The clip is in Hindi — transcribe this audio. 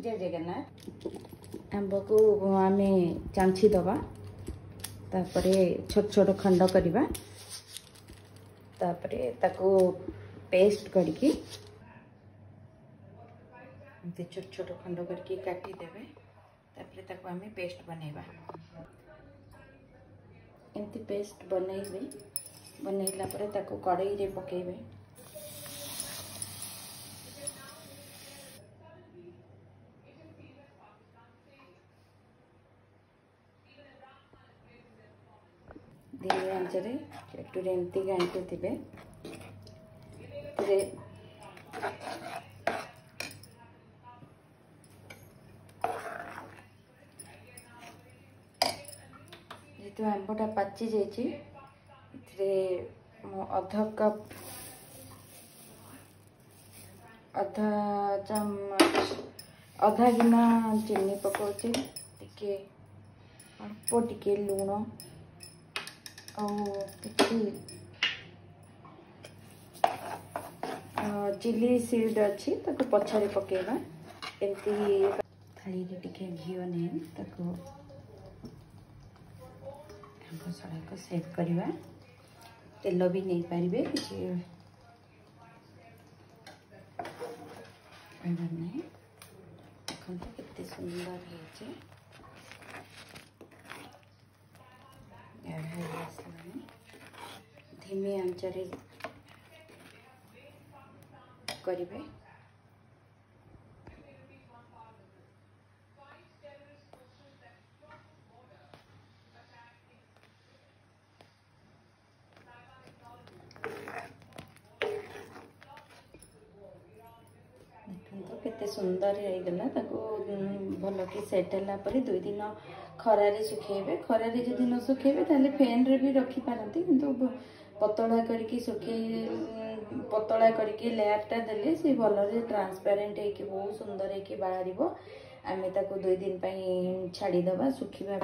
जय जगन्नाथ। आंब को आम चांची दबा तापरे छोट छोट खंड करवा तापरे ताको पेस्ट करके छोट छोट खंड करके काटी देवे तापरे ताको आम पेस्ट बनैबा। एमती पेस्ट बनैबे बनैला परे ताको कड़ाई रे पकेबे। धीरे आंचरे एमती घाटी थे जेहेतु आंबटा पाची जाइए अधा कप आधा चामच आधा गिना चीनी पकाउचे टिके अल्प टिके लुण चिली सीड अच्छी ताको पछारे पकेबा। एमती थाली रे टिके घी ने ताको आंब सड़ा को सेव करवा। तेल भी नहीं पारे किसी नहीं देखते केते सुंदर है। धीमे आंचरे करिवे। केते सुंदर होगला भल कि सेट है 2 दिन खरारे सुखेबे। खरारे जदि न सुखेबे ताले फैन रे भी रखी पारती किंतु पतला करके सुखे पतला करके लेयरटा देले से भल रे ट्रांसपेरेंट है कि बहुत सुंदर है कि बाहर आमे ताको 2 दिन छाड़ी दबा सुखिबा।